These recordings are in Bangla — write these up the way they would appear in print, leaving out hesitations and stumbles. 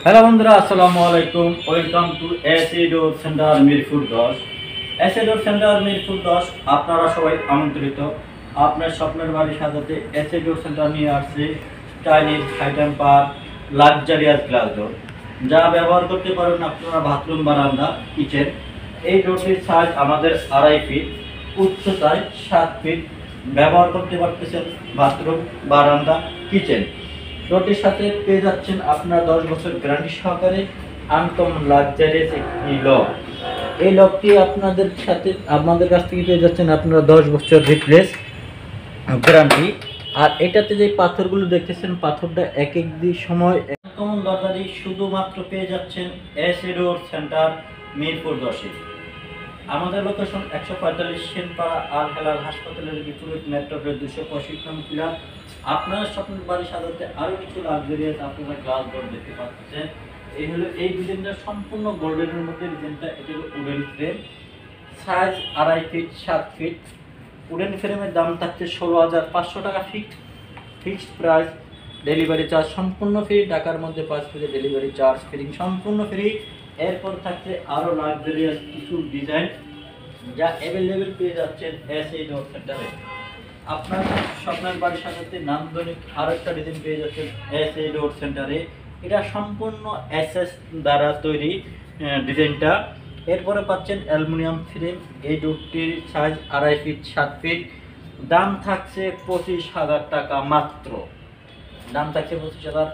হ্যালো বন্ধুরা, আসসালামু আলাইকুম। Welcome to SA door centre Mirpur 10। SA door centre Mirpur 10 আপনারা সবাই আমন্ত্রিত। আপনার স্বপ্নের বাড়ি সাজাতে এসএ ডোর সেন্টার নিয়ে আসছে Chinese high temper luxurious glass door, যা ব্যবহার করতে পারেন আপনারা বাথরুম, বারান্দা, কিচেন। এই ডোরটির সাইজ আমাদের 2.5 ফিট, উচ্চতায় 7 ফিট। ব্যবহার করতে পারতেছেন বাথরুম, বারান্দা, কিচেন। ডোরটির সাথে পেয়ে যাচ্ছেন আপনার 10 বছর গ্যারান্টি সহকারে আনকমন লাক্সারিয়াস একটি লক। এই লকটি আপনাদের কাছ থেকে পেয়ে যাচ্ছেন আপনারা 10 বছর রিপ্লেস গ্যারান্টি। আর এটাতে যে পাথরগুলো দেখতেছেন, পাথরটা এক এক সময় আনকমন দরজারি শুধুমাত্র পেয়ে যাচ্ছেন এসএ ডোর সেন্টার মিরপুর 10-এ। আমাদের লোকেশন 145 সেনপাড়া আল হেলাল হাসপাতালের বিপরীত মেট্রো রেল 285 নং পিলার। আপনার স্বপ্নের বাড়ি সাজাতে আরো কিছু লাক্সারিয়াস আপনারা গ্লাস ডোর দেখতে পাচ্ছেন। এই হলো এই ডিজাইনটা, সম্পূর্ণ গোল্ডেনের মধ্যে ডিজাইনটা। এটা হলো wooden frame, size 2.5 feet 7 feet. Wooden ফ্রেমের দাম থাকছে 16,500 টাকা ফিক্সড প্রাইস। ডেলিভারি চার্জ সম্পূর্ণ ফ্রি। ঢাকার মধ্যে 5 ফ্রি ডেলিভারি চার্জ ফ্রি, সম্পূর্ণ ফ্রি। এরপর থাকছে আরও লাক্সারিয়াস কিছু ডিজাইন, যা অ্যাভেলেবেল পেয়ে যাচ্ছেন এসএ ডোর সেন্টারে। আপনার স্বপ্নের বাড়ি সাজাতে নান্দনিক আরও একটা ডিজাইন পেয়ে যাচ্ছেন এসএ ডোর সেন্টারে। এটা সম্পূর্ণ এসএস দ্বারা তৈরি ডিজাইনটা। এরপরে পাচ্ছেন অ্যালুমিনিয়াম ফ্রেম। এই ডোরটির সাইজ 2.5 ফিট 7 ফিট। দাম থাকছে 25,000 টাকা মাত্র। দাম থাকছে 25,000।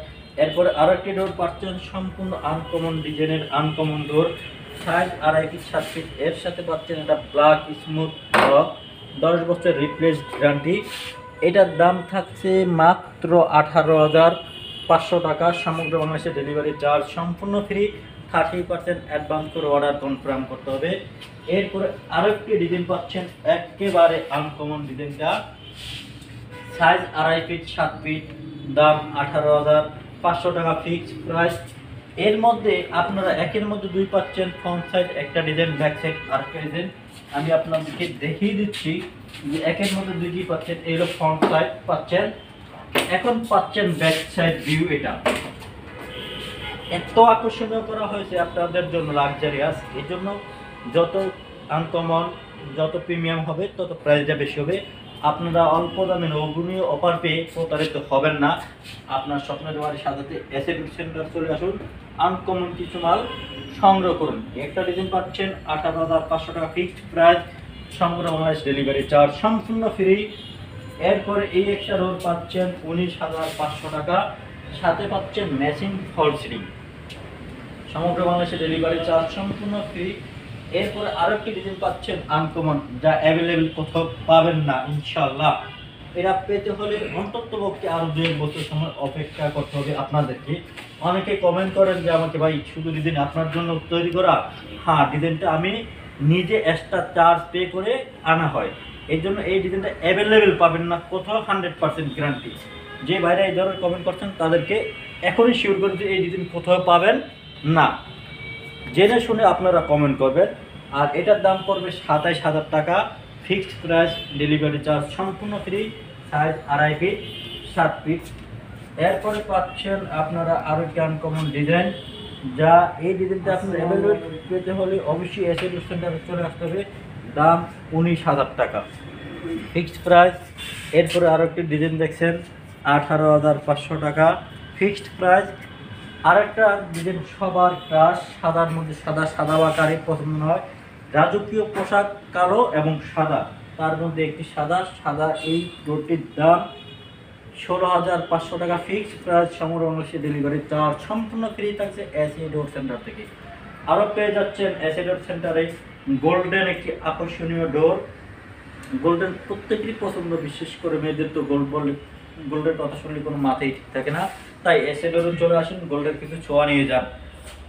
এরপরে আরো একটি ডোর পাচ্ছেন সম্পূর্ণ আনকমন ডিজাইনের আনকমন ডোর, সাইজ 2.5 ফিট 7 ফিট। এর সাথে পাচ্ছেন এটা ব্ল্যাক স্মুথ লক, 10 বছর রিপ্লেস গ্যারান্টি। এটার দাম থাকছে মাত্র 18,500 টাকা। সমগ্র বাংলাদেশে ডেলিভারি চার্জ সম্পূর্ণ ফ্রি। 30% অ্যাডভান্স করে অর্ডার কনফার্ম করতে হবে। এরপরে আরো একটি ডিজাইন পাচ্ছেন একেবারে আনকমন ডিজাইনটা, সাইজ 2.5 ফিট 7 ফিট। দাম 18,500 টাকা ফিক্সড প্রাইস। এর মধ্যে আপনারা একের মধ্যে দুই পাচ্ছেন, ফ্রন্ট সাইড একটা ডিজাইন, ব্যাক সাইড আরেকটা ডিজাইন। আমি আপনাদেরকে দেখিয়ে দিচ্ছি যে একের মধ্যে দুইটি পাচ্ছেন। এই হলো ফ্রন্ট সাইড পাচ্ছেন, এখন পাচ্ছেন ব্যাক সাইড ভিউ। এটা এত আকর্ষণীয় করা হয়েছে আপনাদের জন্য লাক্সারিয়াস। এই জন্য যত আনকমন, যত প্রিমিয়াম হবে তত প্রাইসটা বেশি হবে। আপনারা অল্প দামে নগণীয় অফার পেয়ে প্রতারিত হবেন না। আপনার স্বপ্নের বাড়ি সাজাতে এসএ ডোর সেন্টার চলে আসুন, আনকমন কিছু মাল সংগ্রহ করুন। একটা ডিজাইন পাচ্ছেন 18,500 টাকা ফিক্সড প্রাইস। সমগ্র বাংলাদেশ ডেলিভারি চার্জ সম্পূর্ণ ফ্রি। এরপরে এই একটা ডোর পাচ্ছেন 19,500 টাকা, সাথে পাচ্ছেন ম্যাচিং ফল সিলিং। সমগ্র বাংলাদেশে ডেলিভারি চার্জ সম্পূর্ণ ফ্রি। এরপরে আরো একটি ডিজাইন পাচ্ছেন আনকমন, যা অ্যাভেলেবেল কোথাও পাবেন না ইনশাআল্লাহ। এটা পেতে হলে অন্তত পক্ষে আরো 2 বছর সময় অপেক্ষা করতে হবে আপনাদেরকে। অনেকে কমেন্ট করেন যে আমাকে, ভাই শুধু ডিজাইন আপনার জন্য তৈরি করা? হ্যাঁ, ডিজাইনটা আমি নিজে এক্সট্রা চার্জ পে করে আনা হয়। এই জন্য এই ডিজাইনটা অ্যাভেলেবেল পাবেন না কোথাও, 100% গ্যারান্টি। যে ভাইরা এই ধরনের কমেন্ট করছেন তাদেরকে এখনই শিওর করে যে এই ডিজাইন কোথাও পাবেন না, জেনে শুনে আপনারা কমেন্ট করবেন। আর এটার দাম পড়বে 27,000 টাকা ফিক্সড প্রাইস। ডেলিভারি চার্জ সম্পূর্ণ ফ্রি। Size 2.5 feet 7 feet. এরপরে পাচ্ছেন আপনারা আরও একটি আনকমন ডিজাইন, যা এই ডিজাইনটা আপনার অ্যাভেলেবল পেতে হলে অবশ্যই এসএ ডোর সেন্টারে চলে আসতে হবে। দাম 19,000 টাকা ফিক্সড প্রাইস। এরপরে আরও একটি ডিজাইন দেখছেন 18,500 টাকা ফিক্সড প্রাইস। আরেকটা ডিজাইন সবার ক্রাশ, সাদার মধ্যে সাদা, সাদা বা কারি পছন্দ হয়। রাজকীয় পোশাক কালো এবং সাদা, তার মধ্যে একটি সাদা। এই ডোরটির দাম 16,500 টাকা ফিক্সড প্রাইস। সমগ্র বাংলাদেশে ডেলিভারি চার্জ সম্পূর্ণ ফ্রি থাকছে এসএ ডোর সেন্টার থেকে। আরও পেয়ে যাচ্ছেন এসএ ডোর সেন্টারে গোল্ডেন একটি আকর্ষণীয় ডোর। গোল্ডেন প্রত্যেকেরই পছন্দ, বিশেষ করে মেয়েদের তো গোল্ডের কথা শুনলে কোনো মাথায় ঠিক থাকে না। তাই এসএ ডোরে চলে আসুন, গোল্ডের কিছু ছোঁয়া নিয়ে যান।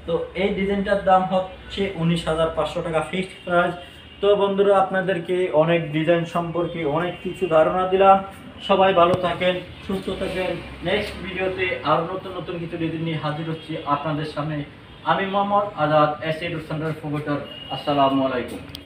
তো এই ডিজাইনটার দাম হচ্ছে 19,500 টাকা ফিক্সড প্রাইস। তো বন্ধুরা, আপনাদেরকে অনেক ডিজাইন সম্পর্কে অনেক কিছু ধারণা দিলাম। সবাই ভালো থাকেন, সুস্থ থাকেন। নেক্সট ভিডিওতে আরও নতুন নতুন কিছু ডিজাইন নিয়ে হাজির হচ্ছি আপনাদের সামনে। আমি মোহাম্মদ আজাদ, এসএ ডোর সেন্টার প্রোভাইডার। আসসালামু আলাইকুম।